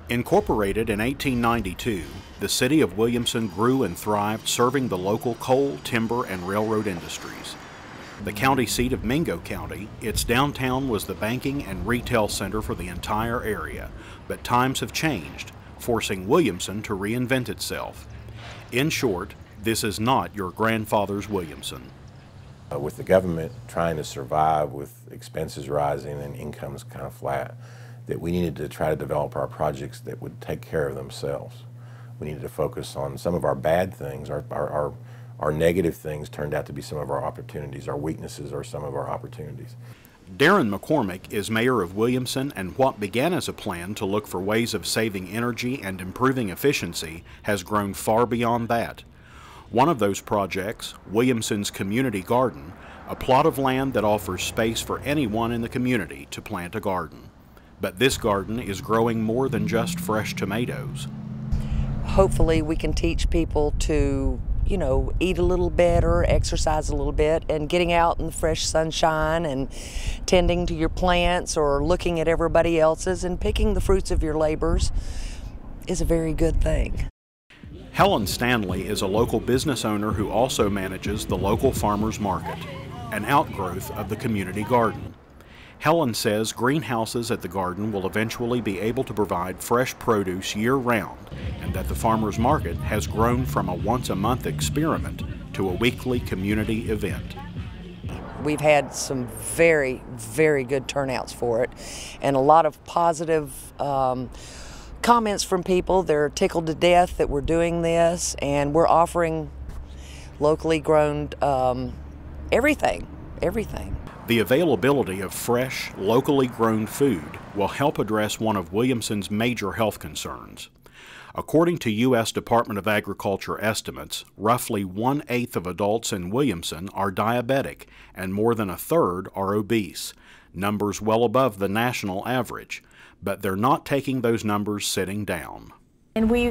Incorporated in 1892, the city of Williamson grew and thrived serving the local coal, timber, and railroad industries. The county seat of Mingo County, its downtown was the banking and retail center for the entire area, but times have changed, forcing Williamson to reinvent itself. In short, this is not your grandfather's Williamson. With the government trying to survive with expenses rising and incomes kind of flat, that we needed to try to develop our projects that would take care of themselves. We needed to focus on some of our bad things. Our negative things turned out to be some of our opportunities. Our weaknesses are some of our opportunities. Darrin McCormick is mayor of Williamson, and what began as a plan to look for ways of saving energy and improving efficiency has grown far beyond that. One of those projects, Williamson's Community Garden, a plot of land that offers space for anyone in the community to plant a garden. But this garden is growing more than just fresh tomatoes. Hopefully we can teach people to, eat a little better, exercise a little bit, and getting out in the fresh sunshine and tending to your plants or looking at everybody else's and picking the fruits of your labors is a very good thing. Helen Stanley is a local business owner who also manages the local farmers market, an outgrowth of the community garden. Helen says greenhouses at the garden will eventually be able to provide fresh produce year-round, and that the farmers market has grown from a once-a-month experiment to a weekly community event. We've had some very, very good turnouts for it, and a lot of positive comments from people. They're tickled to death that we're doing this, and we're offering locally grown everything. The availability of fresh, locally grown food will help address one of Williamson's major health concerns. According to U.S. Department of Agriculture estimates, roughly 1/8 of adults in Williamson are diabetic and more than 1/3 are obese, numbers well above the national average. But they're not taking those numbers sitting down. And we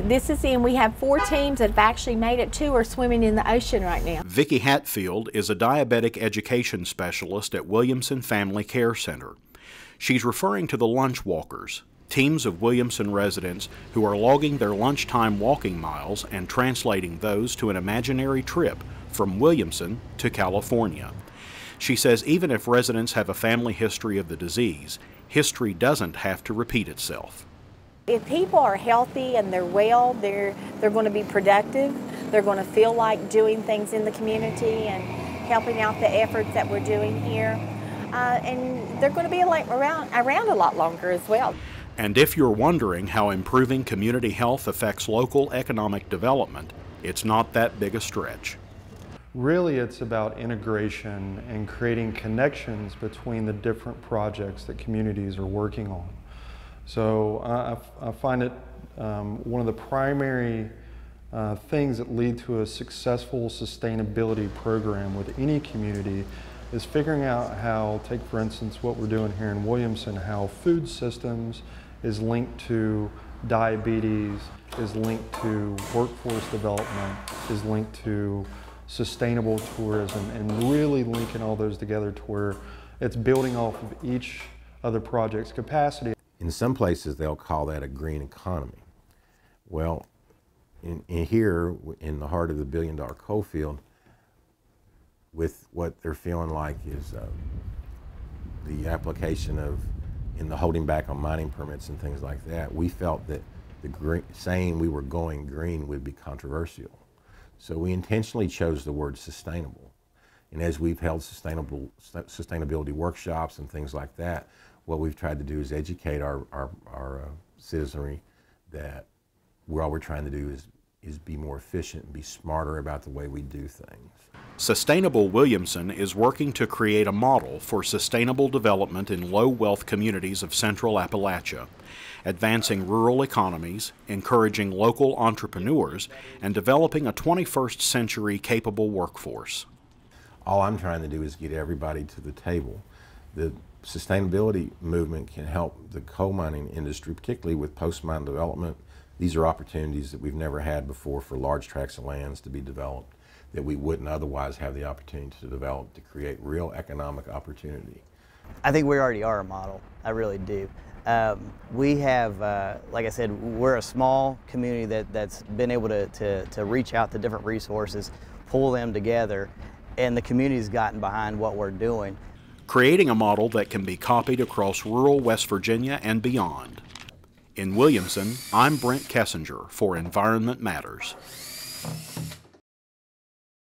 have 4 teams that have actually made it. 2 are swimming in the ocean right now. Vicki Hatfield is a diabetic education specialist at Williamson Family Care Center. She's referring to the lunch walkers, teams of Williamson residents who are logging their lunchtime walking miles and translating those to an imaginary trip from Williamson to California. She says even if residents have a family history of the disease, history doesn't have to repeat itself. If people are healthy and they're well, they're going to be productive. They're going to feel like doing things in the community and helping out the efforts that we're doing here. And they're going to be around a lot longer as well. And if you're wondering how improving community health affects local economic development, it's not that big a stretch. Really, it's about integration and creating connections between the different projects that communities are working on. So I find it one of the primary things that lead to a successful sustainability program with any community is figuring out how, take for instance what we're doing here in Williamson, how food systems is linked to diabetes, is linked to workforce development, is linked to sustainable tourism, and really linking all those together to where it's building off of each other project's capacity. In some places they'll call that a green economy. Well, in here, in the heart of the billion-dollar coal field, with what they're feeling like is the application of, in the holding back on mining permits and things like that, we felt that saying we were going green would be controversial. So we intentionally chose the word sustainable. And as we've held sustainability workshops and things like that, what we've tried to do is educate our citizenry that all we're trying to do is be more efficient and be smarter about the way we do things. Sustainable Williamson is working to create a model for sustainable development in low-wealth communities of Central Appalachia, advancing rural economies, encouraging local entrepreneurs, and developing a 21st century capable workforce. All I'm trying to do is get everybody to the table. The sustainability movement can help the coal mining industry, particularly with post-mine development. These are opportunities that we've never had before for large tracts of lands to be developed that we wouldn't otherwise have the opportunity to develop to create real economic opportunity. I think we already are a model. I really do. We have, like I said, we're a small community that's been able to reach out to different resources, pull them together, and the community's gotten behind what we're doing. Creating a model that can be copied across rural West Virginia and beyond. In Williamson, I'm Brent Kessinger for Environment Matters.